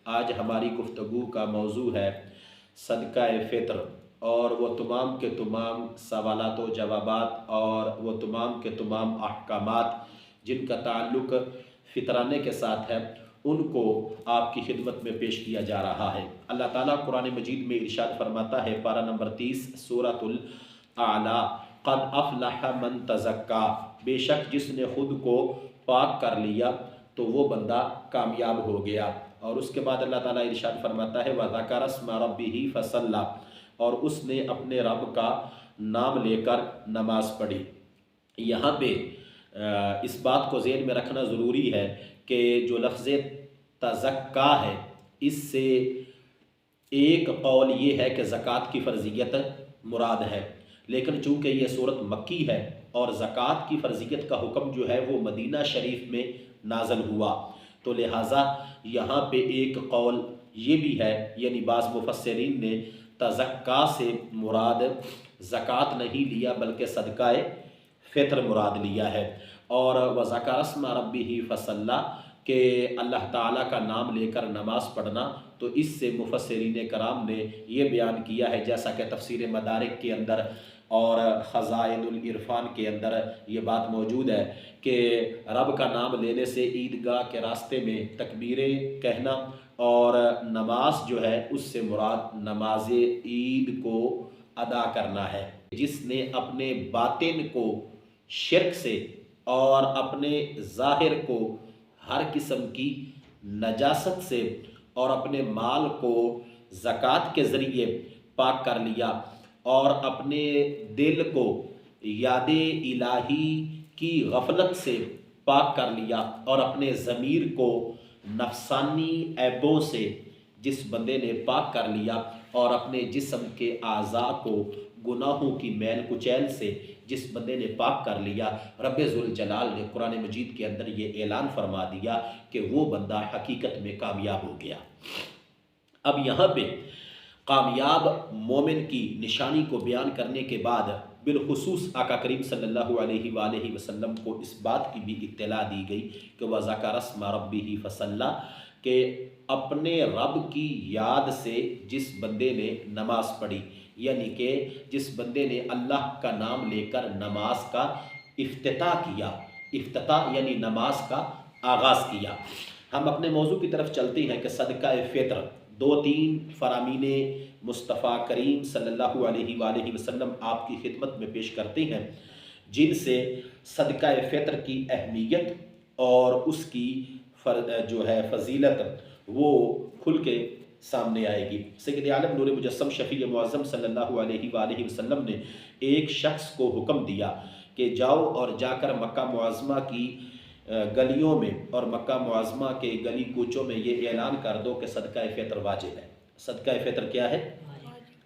آج ہماری گفتگو کا موضوع ہے صدقہ فطر، اور وہ تمام کے تمام سوالات و جوابات اور وہ تمام کے تمام احکامات جن کا تعلق فطرانے کے ساتھ ہے، ان کو آپ کی خدمت میں پیش کیا جا رہا ہے۔ اللہ تعالیٰ قرآن مجید میں ارشاد فرماتا ہے، پارہ نمبر 30 سورۃ الاعلیٰ، قد افلح من تزکا، بے شک جس نے خود کو پاک کر لیا تو وہ بندہ کامیاب ہو گیا۔ اور اس کے بعد اللہ تعالیٰ ارشاد فرماتا ہے، وَذَكَرَ اسْمَ رَبِّهِ فَصَلَّى، اور اس نے اپنے رب کا نام لے کر نماز پڑھی۔ یہاں پہ اس بات کو ذہن میں رکھنا ضروری ہے کہ جو لفظ تزکا ہے، اس سے ایک قول یہ ہے کہ زکوٰۃ کی فرضیت مراد ہے، لیکن چونکہ یہ صورت مکی ہے اور زکوٰۃ کی فرضیت کا حکم جو ہے وہ مدینہ شریف میں نازل ہوا، تو لہٰذا یہاں پہ ایک قول یہ بھی ہے، یعنی بعض مفسرین نے تزکا سے مراد زکوٰۃ نہیں لیا بلکہ صدقہ فطر مراد لیا ہے۔ اور وَذَكَرَ اسْمَ رَبِّهِ فَصَلَّى کہ اللہ تعالیٰ کا نام لے کر نماز پڑھنا، تو اس سے مفسرین کرام نے یہ بیان کیا ہے، جیسا کہ تفسیر مدارک کے اندر اور خزائن العرفان کے اندر یہ بات موجود ہے کہ رب کا نام لینے سے عیدگاہ کے راستے میں تکبیریں کہنا، اور نماز جو ہے اس سے مراد نماز عید کو ادا کرنا ہے۔ جس نے اپنے باطن کو شرک سے اور اپنے ظاہر کو ہر قسم کی نجاست سے اور اپنے مال کو زکوٰۃ کے ذریعے پاک کر لیا، اور اپنے دل کو یاد الہی کی غفلت سے پاک کر لیا، اور اپنے ضمیر کو نفسانی عیبوں سے جس بندے نے پاک کر لیا، اور اپنے جسم کے اعضاء کو گناہوں کی میل کچیل سے جس بندے نے پاک کر لیا، رب ذوالجلال نے قرآن مجید کے اندر یہ اعلان فرما دیا کہ وہ بندہ حقیقت میں کامیاب ہو گیا۔ اب یہاں پہ کامیاب مومن کی نشانی کو بیان کرنے کے بعد بالخصوص آقا کریم صلی اللہ علیہ وآلہ وسلم کو اس بات کی بھی اطلاع دی گئی کہ وَذَكَرَ اسْمَ رَبِّهِ فَصَلَّى کہ اپنے رب کی یاد سے جس بندے نے نماز پڑھی، یعنی کہ جس بندے نے اللہ کا نام لے کر نماز کا افتتاح کیا، افتتاح یعنی نماز کا آغاز کیا۔ ہم اپنے موضوع کی طرف چلتے ہیں کہ صدقہ فطر 2-3 فرامین مصطفیٰ کریم صلی اللہ علیہ وآلہ وسلم آپ کی خدمت میں پیش کرتے ہیں، جن سے صدقہ فطر کی اہمیت اور اس کی جو ہے فضیلت وہ کھل کے سامنے آئے گی۔ سید عالم نور مجسم شفیع معظم صلی اللہ علیہ وآلہ وسلم نے ایک شخص کو حکم دیا کہ جاؤ اور جا کر مکہ معظمہ کی گلیوں میں اور مکہ معظمہ کے گلی کوچوں میں یہ اعلان کر دو کہ صدقہ فطر واجب ہے۔ صدقہ فطر کیا ہے؟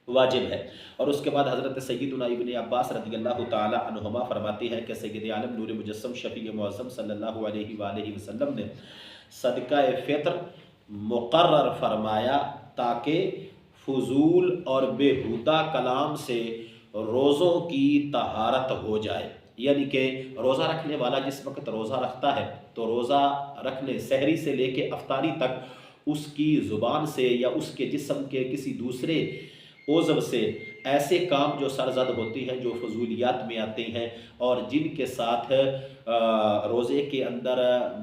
واجب ہے۔ اور اس کے بعد حضرت سیدنا ابن عباس رضی اللہ تعالی عنہما فرماتے ہیں کہ سید عالم نور مجسم شفیع معظم صلی اللہ علیہ وآلہ وسلم نے صدقہ فطر مقرر فرمایا تاکہ فضول اور بیہودہ کلام سے روزوں کی طہارت ہو جائے، یعنی کہ روزہ رکھنے والا جس وقت روزہ رکھتا ہے تو روزہ رکھنے سحری سے لے کے افطاری تک اس کی زبان سے یا اس کے جسم کے کسی دوسرے عضو سے ایسے کام جو سرزد ہوتے ہیں، جو فضولیات میں آتے ہیں اور جن کے ساتھ روزے کے اندر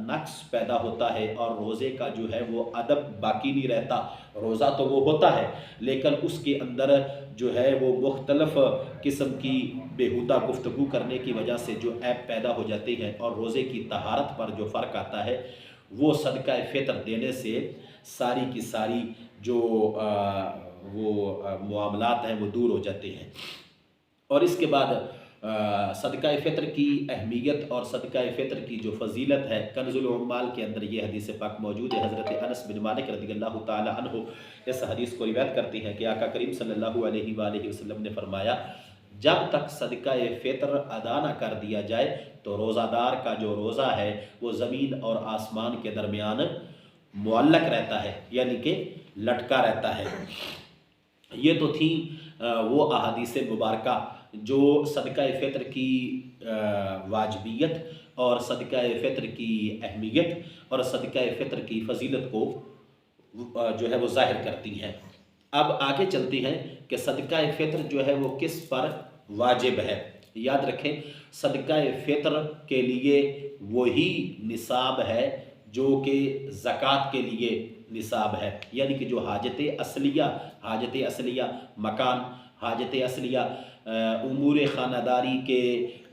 نقص پیدا ہوتا ہے، اور روزے کا جو ہے وہ ادب باقی نہیں رہتا۔ روزہ تو وہ ہوتا ہے لیکن اس کے اندر جو ہے وہ مختلف قسم کی بیہودہ گفتگو کرنے کی وجہ سے جو عیب پیدا ہو جاتے ہیں، اور روزے کی طہارت پر جو فرق آتا ہے، وہ صدقہ فطر دینے سے ساری کی ساری جو وہ معاملات ہیں وہ دور ہو جاتے ہیں۔ اور اس کے بعد صدقہ فطر کی اہمیت اور صدقہ فطر کی جو فضیلت ہے، کنز العمال کے اندر یہ حدیث پاک موجود ہے۔ حضرت انس بن مالک رضی اللہ تعالی عنہ اس حدیث کو روایت کرتے ہیں کہ آقا کریم صلی اللہ علیہ وآلہ وسلم نے فرمایا، جب تک صدقہ فطر ادا نہ کر دیا جائے تو روزہ دار کا جو روزہ ہے وہ زمین اور آسمان کے درمیان معلق رہتا ہے، یعنی کہ لٹکا رہتا ہے۔ یہ تو تھی وہ احادیث مبارکہ جو صدقہ فطر کی واجبیت اور صدقہ فطر کی اہمیت اور صدقہ فطر کی فضیلت کو جو ہے وہ ظاہر کرتی ہیں۔ اب آگے چلتی ہیں کہ صدقہ فطر جو ہے وہ کس پر واجب ہے۔ یاد رکھیں صدقہ فطر کے لیے وہی نصاب ہے جو کہ زکوٰۃ کے لیے نصاب ہے، یعنی کہ جو حاجت اصلیہ مکان، حاجت اصلیہ امور خانہ داری کے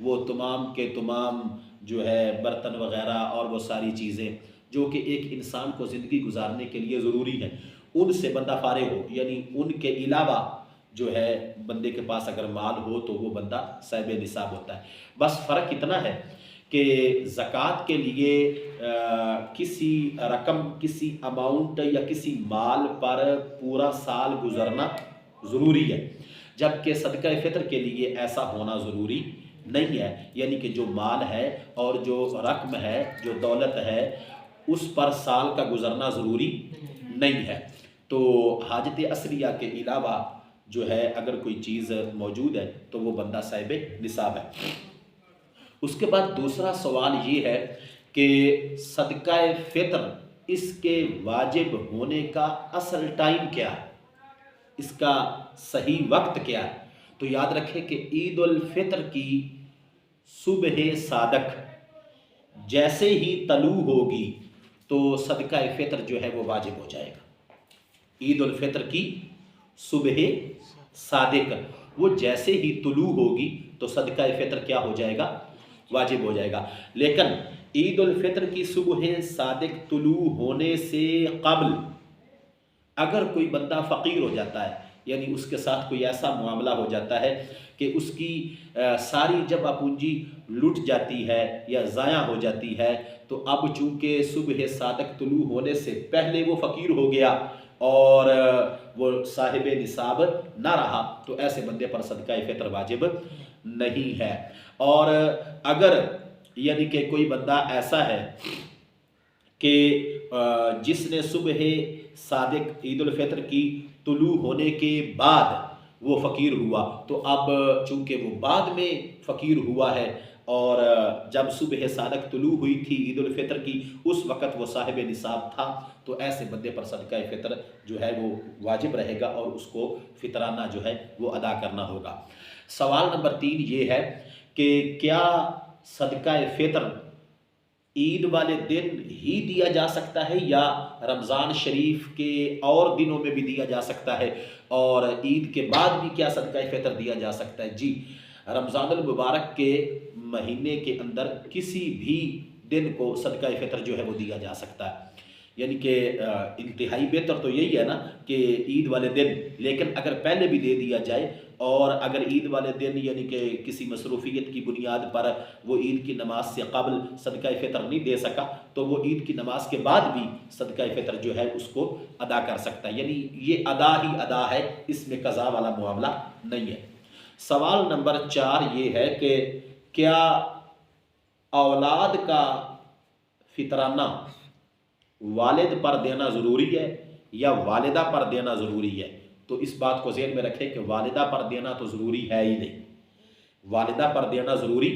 وہ تمام کے تمام جو ہے برتن وغیرہ اور وہ ساری چیزیں جو کہ ایک انسان کو زندگی گزارنے کے لیے ضروری ہیں، ان سے بندہ فارغ ہو، یعنی ان کے علاوہ جو ہے بندے کے پاس اگر مال ہو تو وہ بندہ صاحب نصاب ہوتا ہے۔ بس فرق اتنا ہے کہ زکوٰۃ کے لیے کسی رقم، کسی اماؤنٹ یا کسی مال پر پورا سال گزرنا ضروری ہے، جبکہ صدقہ فطر کے لیے ایسا ہونا ضروری نہیں ہے، یعنی کہ جو مال ہے اور جو رقم ہے، جو دولت ہے، اس پر سال کا گزرنا ضروری نہیں ہے۔ تو حاجت اصلیہ کے علاوہ جو ہے اگر کوئی چیز موجود ہے تو وہ بندہ صاحب نصاب ہے۔ اس کے بعد دوسرا سوال یہ ہے کہ صدقہ فطر اس کے واجب ہونے کا اصل ٹائم کیا ہے، اس کا صحیح وقت کیا ہے؟ تو یاد رکھیں کہ عید الفطر کی صبح صادق جیسے ہی طلوع ہوگی تو صدقہ فطر جو ہے وہ واجب ہو جائے گا۔ عید الفطر کی صبح صادق وہ جیسے ہی طلوع ہوگی تو صدقہ فطر کیا ہو جائے گا؟ واجب ہو جائے گا۔ لیکن عید الفطر کی صبح صادق طلوع ہونے سے قبل اگر کوئی بندہ فقیر ہو جاتا ہے، یعنی اس کے ساتھ کوئی ایسا معاملہ ہو جاتا ہے کہ اس کی ساری جمع پونجی لٹ جاتی ہے یا ضائع ہو جاتی ہے، تو اب چونکہ صبح صادق طلوع ہونے سے پہلے وہ فقیر ہو گیا اور وہ صاحب نصاب نہ رہا، تو ایسے بندے پر صدقہ فطر واجب نہیں ہے۔ اور اگر یعنی کہ کوئی بندہ ایسا ہے کہ جس نے صبح صادق عید الفطر کی طلوع ہونے کے بعد وہ فقیر ہوا، تو اب چونکہ وہ بعد میں فقیر ہوا ہے اور جب صبح صادق طلوع ہوئی تھی عید الفطر کی اس وقت وہ صاحب نصاب تھا، تو ایسے بندے پر صدقہ فطر جو ہے وہ واجب رہے گا اور اس کو فطرانہ جو ہے وہ ادا کرنا ہوگا۔ سوال نمبر 3 یہ ہے کہ کیا صدقہ فطر عید والے دن ہی دیا جا سکتا ہے یا رمضان شریف کے اور دنوں میں بھی دیا جا سکتا ہے، اور عید کے بعد بھی کیا صدقہ فطر دیا جا سکتا ہے؟ جی، رمضان المبارک کے مہینے کے اندر کسی بھی دن کو صدقہ فطر جو ہے وہ دیا جا سکتا ہے، یعنی کہ انتہائی بہتر تو یہی ہے نا کہ عید والے دن، لیکن اگر پہلے بھی دے دیا جائے اور اگر عید والے دن یعنی کہ کسی مصروفیت کی بنیاد پر وہ عید کی نماز سے قبل صدقہ فطر نہیں دے سکا تو وہ عید کی نماز کے بعد بھی صدقہ فطر جو ہے اس کو ادا کر سکتا ہے، یعنی یہ ادا ہی ادا ہے، اس میں قضا والا معاملہ نہیں ہے۔ سوال نمبر 4 یہ ہے کہ کیا اولاد کا فطرانہ والد پر دینا ضروری ہے یا والدہ پر دینا ضروری ہے؟ تو اس بات کو ذہن میں رکھیں کہ والدہ پر دینا تو ضروری ہے ہی نہیں، والدہ پر دینا ضروری،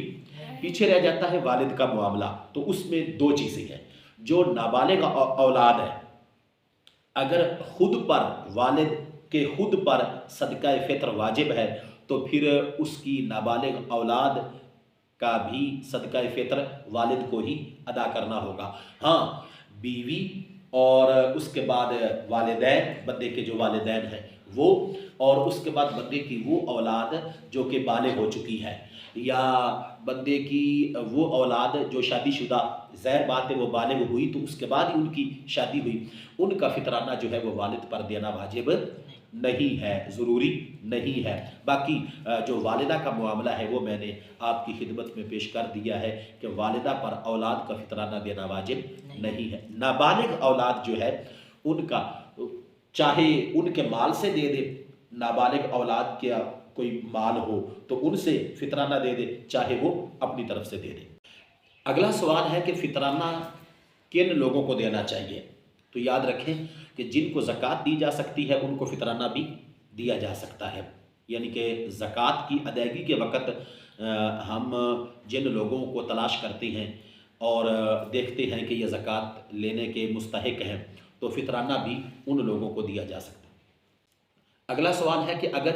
پیچھے رہ جاتا ہے والد کا معاملہ۔ تو اس میں 2 چیزیں ہیں، جو نابالغ اولاد ہے اگر خود پر والد کے خود پر صدقہ فطر واجب ہے تو پھر اس کی نابالغ اولاد کا بھی صدقہ فطر والد کو ہی ادا کرنا ہوگا۔ ہاں، بیوی اور اس کے بعد والدین، بندے کے جو والدین ہیں وہ، اور اس کے بعد بندے کی وہ اولاد جو کہ بالغ ہو چکی ہے، یا بندے کی وہ اولاد جو شادی شدہ، ظاہر بات ہے وہ بالغ ہوئی تو اس کے بعد ہی ان کی شادی ہوئی، ان کا فطرانہ جو ہے وہ والد پر دینا واجب نہیں ہے، ضروری نہیں ہے۔ باقی جو والدہ کا معاملہ ہے وہ میں نے آپ کی خدمت میں پیش کر دیا ہے کہ والدہ پر اولاد کا فطرانہ دینا واجب نہیں ہے۔ نابالغ اولاد جو ہے ان کا چاہے ان کے مال سے دے دے، نابالغ اولاد کیا کوئی مال ہو تو ان سے فطرانہ دے دے، چاہے وہ اپنی طرف سے دے دے۔ اگلا سوال ہے کہ فطرانہ کن لوگوں کو دینا چاہیے؟ تو یاد رکھیں کہ جن کو زکوٰۃ دی جا سکتی ہے ان کو فطرانہ بھی دیا جا سکتا ہے، یعنی کہ زکوٰۃ کی ادائیگی کے وقت ہم جن لوگوں کو تلاش کرتے ہیں اور دیکھتے ہیں کہ یہ زکوٰۃ لینے کے مستحق ہیں تو فطرانہ بھی ان لوگوں کو دیا جا سکتا ہے۔ اگلا سوال ہے کہ اگر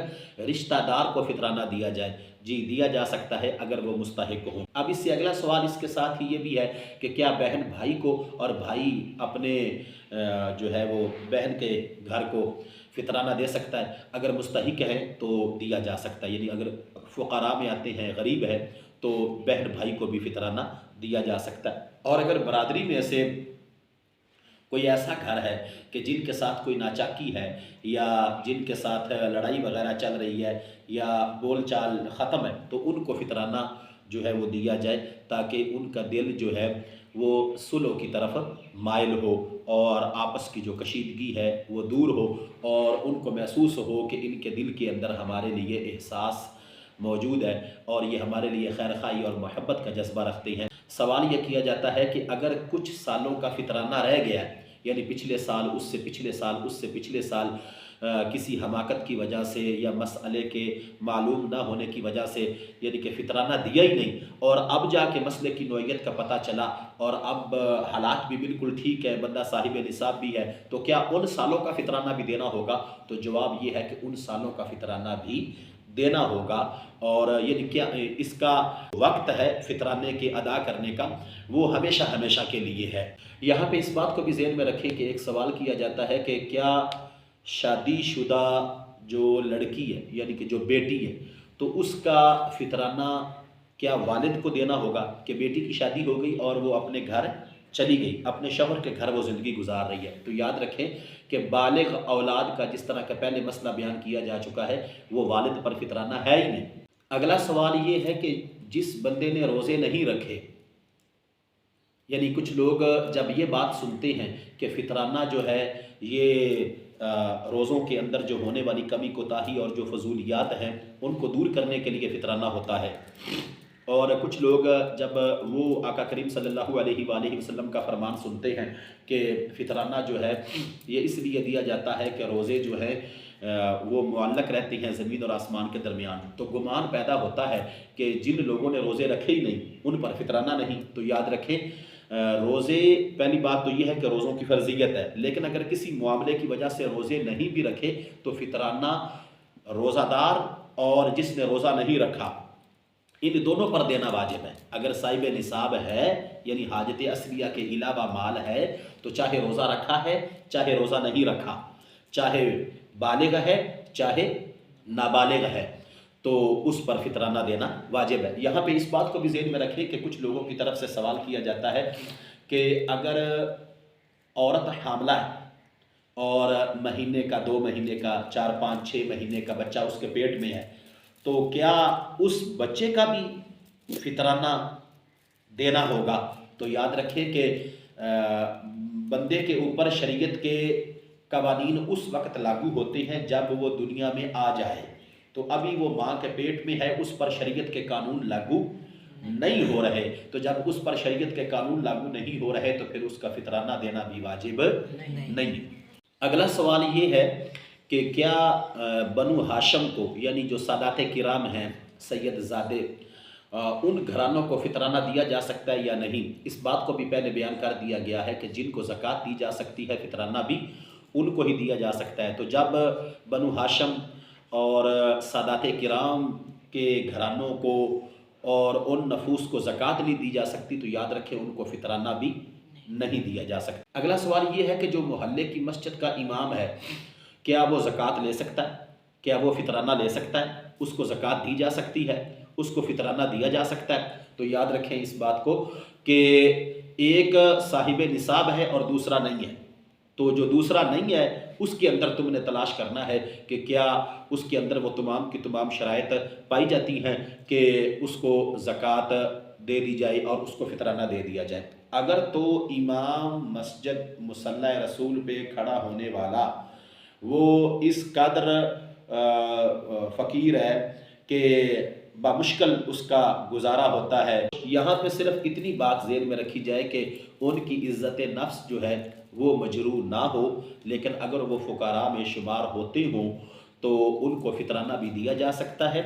رشتہ دار کو فطرانہ دیا جائے، جی دیا جا سکتا ہے اگر وہ مستحق ہو۔ اب اس سے اگلا سوال اس کے ساتھ ہی یہ بھی ہے کہ کیا بہن بھائی کو اور بھائی اپنے جو ہے وہ بہن کے گھر کو فطرانہ دے سکتا ہے؟ اگر مستحق ہے تو دیا جا سکتا ہے، یعنی اگر فقراء میں آتے ہیں، غریب ہے، تو بہن بھائی کو بھی فطرانہ دیا جا سکتا ہے۔ اور اگر برادری میں سے کوئی ایسا گھر ہے کہ جن کے ساتھ کوئی ناچاکی ہے یا جن کے ساتھ لڑائی وغیرہ چل رہی ہے یا بول چال ختم ہے، تو ان کو فطرانہ جو ہے وہ دیا جائے تاکہ ان کا دل جو ہے وہ صلح کی طرف مائل ہو اور آپس کی جو کشیدگی ہے وہ دور ہو اور ان کو محسوس ہو کہ ان کے دل کے اندر ہمارے لیے احساس موجود ہے اور یہ ہمارے لیے خیر خواہی اور محبت کا جذبہ رکھتے ہیں۔ سوال یہ کیا جاتا ہے کہ اگر کچھ سالوں کا فطرانہ رہ گیا، یعنی پچھلے سال، اس سے پچھلے سال، اس سے پچھلے سال کسی حماقت کی وجہ سے یا مسئلے کے معلوم نہ ہونے کی وجہ سے یعنی کہ فطرانہ دیا ہی نہیں، اور اب جا کے مسئلے کی نوعیت کا پتہ چلا اور اب حالات بھی بالکل ٹھیک ہے، بندہ صاحب نصاب بھی ہے، تو کیا ان سالوں کا فطرانہ بھی دینا ہوگا؟ تو جواب یہ ہے کہ ان سالوں کا فطرانہ بھی دینا ہوگا، اور یعنی کیا اس کا وقت ہے فطرانے کے ادا کرنے کا، وہ ہمیشہ ہمیشہ کے لیے ہے۔ یہاں پہ اس بات کو بھی ذہن میں رکھیں کہ ایک سوال کیا جاتا ہے کہ کیا شادی شدہ جو لڑکی ہے یعنی کہ جو بیٹی ہے تو اس کا فطرانہ کیا والد کو دینا ہوگا کہ بیٹی کی شادی ہو گئی اور وہ اپنے گھر چلی گئی، اپنے شوہر کے گھر وہ زندگی گزار رہی ہے؟ تو یاد رکھیں کہ بالغ اولاد کا جس طرح کا پہلے مسئلہ بیان کیا جا چکا ہے وہ والد پر فطرانہ ہے ہی نہیں۔ اگلا سوال یہ ہے کہ جس بندے نے روزے نہیں رکھے، یعنی کچھ لوگ جب یہ بات سنتے ہیں کہ فطرانہ جو ہے یہ روزوں کے اندر جو ہونے والی کمی کوتاہی اور جو فضولیات ہیں ان کو دور کرنے کے لیے فطرانہ ہوتا ہے، اور کچھ لوگ جب وہ آقا کریم صلی اللہ علیہ وآلہ وسلم کا فرمان سنتے ہیں کہ فطرانہ جو ہے یہ اس لیے دیا جاتا ہے کہ روزے جو ہے وہ معلق رہتی ہیں زمین اور آسمان کے درمیان، تو گمان پیدا ہوتا ہے کہ جن لوگوں نے روزے رکھے ہی نہیں ان پر فطرانہ نہیں۔ تو یاد رکھیں روزے، پہلی بات تو یہ ہے کہ روزوں کی فرضیت ہے، لیکن اگر کسی معاملے کی وجہ سے روزے نہیں بھی رکھے تو فطرانہ روزہ دار اور جس نے روزہ نہیں رکھا ان دونوں پر دینا واجب ہے۔ اگر صاحب نصاب ہے یعنی حاجت اصلیہ کے علاوہ مال ہے تو چاہے روزہ رکھا ہے چاہے روزہ نہیں رکھا، چاہے بالغ ہے چاہے نابالغ ہے، تو اس پر فطرانہ دینا واجب ہے۔ یہاں پہ اس بات کو بھی ذہن میں رکھیں کہ کچھ لوگوں کی طرف سے سوال کیا جاتا ہے کہ اگر عورت حاملہ ہے اور مہینے کا، 2 مہینے کا، 4 5 6 مہینے کا بچہ اس کے پیٹ میں ہے تو کیا اس بچے کا بھی فطرانہ دینا ہوگا؟ تو یاد رکھیں کہ بندے کے اوپر شریعت کے قوانین اس وقت لاگو ہوتے ہیں جب وہ دنیا میں آ جائے، تو ابھی وہ ماں کے پیٹ میں ہے، اس پر شریعت کے قانون لاگو نہیں ہو رہے، تو جب اس پر شریعت کے قانون لاگو نہیں ہو رہے تو پھر اس کا فطرانہ دینا بھی واجب نہیں۔ اگلا سوال یہ ہے کہ کیا بنو ہاشم کو یعنی جو سادات کرام ہیں، سید زادے، ان گھرانوں کو فطرانہ دیا جا سکتا ہے یا نہیں؟ اس بات کو بھی پہلے بیان کر دیا گیا ہے کہ جن کو زکوٰۃ دی جا سکتی ہے فطرانہ بھی ان کو ہی دیا جا سکتا ہے۔ تو جب بنو ہاشم اور سادات کرام کے گھرانوں کو اور ان نفوس کو زکوٰۃ نہیں دی جا سکتی تو یاد رکھیں ان کو فطرانہ بھی نہیں دیا جا سکتا۔ اگلا سوال یہ ہے کہ جو محلے کی مسجد کا امام ہے کیا وہ زکوٰۃ لے سکتا ہے؟ کیا وہ فطرانہ لے سکتا ہے؟ اس کو زکوٰۃ دی جا سکتی ہے، اس کو فطرانہ دیا جا سکتا ہے؟ تو یاد رکھیں اس بات کو کہ ایک صاحب نصاب ہے اور دوسرا نہیں ہے، تو جو دوسرا نہیں ہے اس کے اندر تم نے تلاش کرنا ہے کہ کیا اس کے اندر وہ تمام کی تمام شرائط پائی جاتی ہیں کہ اس کو زکوٰۃ دے دی جائے اور اس کو فطرانہ دے دیا جائے۔ اگر تو امام مسجد مصلی رسول پہ کھڑا ہونے والا وہ اس قدر فقیر ہے کہ بمشکل اس کا گزارا ہوتا ہے، یہاں پہ صرف اتنی بات ذہن میں رکھی جائے کہ ان کی عزت نفس جو ہے وہ مجروح نہ ہو، لیکن اگر وہ فقراء میں شمار ہوتے ہوں تو ان کو فطرانہ بھی دیا جا سکتا ہے۔